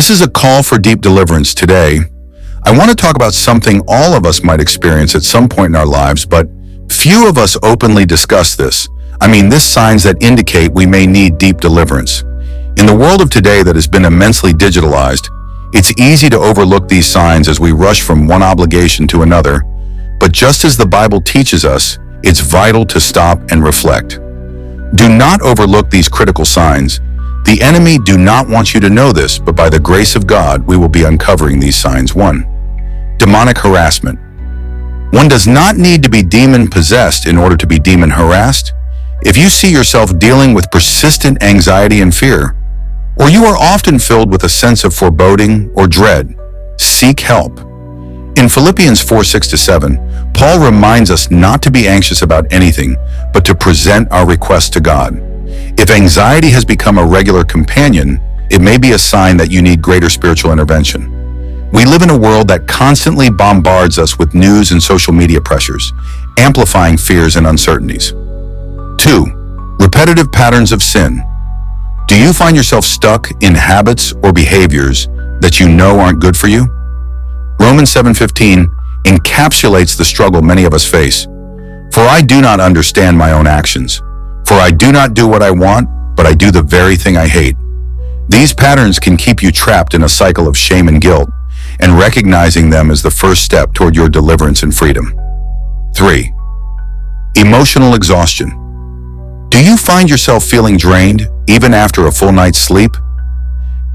This is a call for deep deliverance today. I want to talk about something all of us might experience at some point in our lives, but few of us openly discuss this. This signs that indicate we may need deep deliverance. In the world of today that has been immensely digitalized, it's easy to overlook these signs as we rush from one obligation to another. But just as the Bible teaches us, it's vital to stop and reflect. Do not overlook these critical signs. The enemy do not want you to know this, but by the grace of God, we will be uncovering these signs. 1. Demonic harassment. One does not need to be demon-possessed in order to be demon-harassed. If you see yourself dealing with persistent anxiety and fear, or you are often filled with a sense of foreboding or dread, seek help. In Philippians 4:6-7, Paul reminds us not to be anxious about anything, but to present our requests to God. If anxiety has become a regular companion, it may be a sign that you need greater spiritual intervention. We live in a world that constantly bombards us with news and social media pressures, amplifying fears and uncertainties. 2. Repetitive patterns of sin. Do you find yourself stuck in habits or behaviors that you know aren't good for you? Romans 7:15 encapsulates the struggle many of us face. For I do not understand my own actions. For I do not do what I want, but I do the very thing I hate. These patterns can keep you trapped in a cycle of shame and guilt, and recognizing them is the first step toward your deliverance and freedom. 3. Emotional exhaustion. Do you find yourself feeling drained even after a full night's sleep?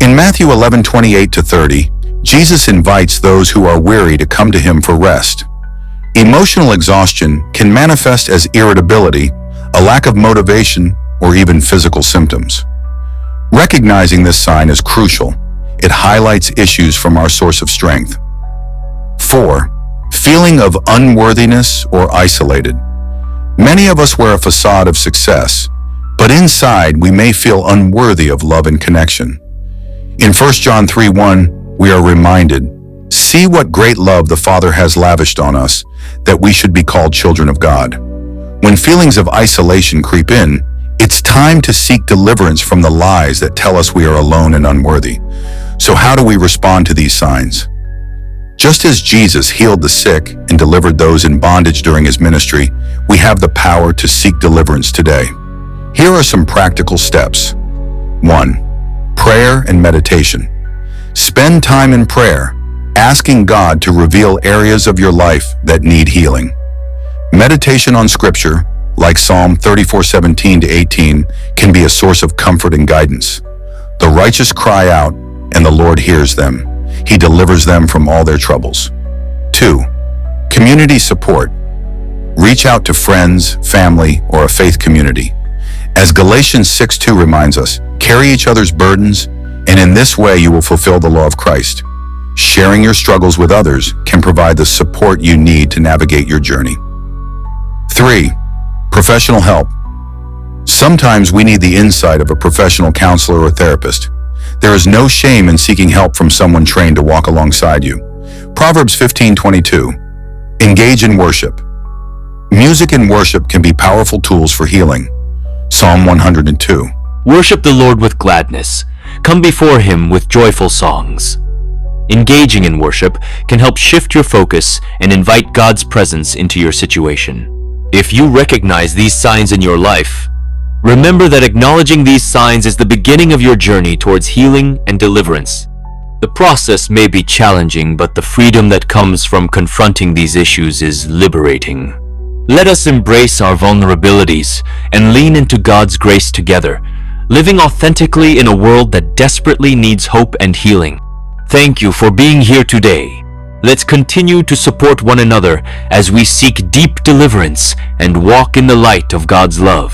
In Matthew 11:28-30, Jesus invites those who are weary to come to him for rest. Emotional exhaustion can manifest as irritability, a lack of motivation, or even physical symptoms. Recognizing this sign is crucial. It highlights issues from our source of strength. 4. Feeling of unworthiness or isolated. Many of us wear a facade of success, but inside we may feel unworthy of love and connection. In 1 John 3:1, we are reminded, "See what great love the Father has lavished on us, that we should be called children of God." When feelings of isolation creep in, it's time to seek deliverance from the lies that tell us we are alone and unworthy. So how do we respond to these signs? Just as Jesus healed the sick and delivered those in bondage during his ministry, we have the power to seek deliverance today. Here are some practical steps. 1. Prayer and meditation. Spend time in prayer, asking God to reveal areas of your life that need healing. Meditation on Scripture, like Psalm 34:17-18, can be a source of comfort and guidance. The righteous cry out, and the Lord hears them. He delivers them from all their troubles. 2. Community support. Reach out to friends, family, or a faith community. As Galatians 6:2 reminds us, carry each other's burdens, and in this way you will fulfill the law of Christ. Sharing your struggles with others can provide the support you need to navigate your journey. 3. Professional help. Sometimes we need the insight of a professional counselor or therapist. There is no shame in seeking help from someone trained to walk alongside you. Proverbs 15:22. Engage in worship. Music and worship can be powerful tools for healing. Psalm 102. Worship the Lord with gladness. Come before him with joyful songs. Engaging in worship can help shift your focus and invite God's presence into your situation. If you recognize these signs in your life, remember that acknowledging these signs is the beginning of your journey towards healing and deliverance. The process may be challenging, but the freedom that comes from confronting these issues is liberating. Let us embrace our vulnerabilities and lean into God's grace together, living authentically in a world that desperately needs hope and healing. Thank you for being here today. Let's continue to support one another as we seek deep deliverance and walk in the light of God's love.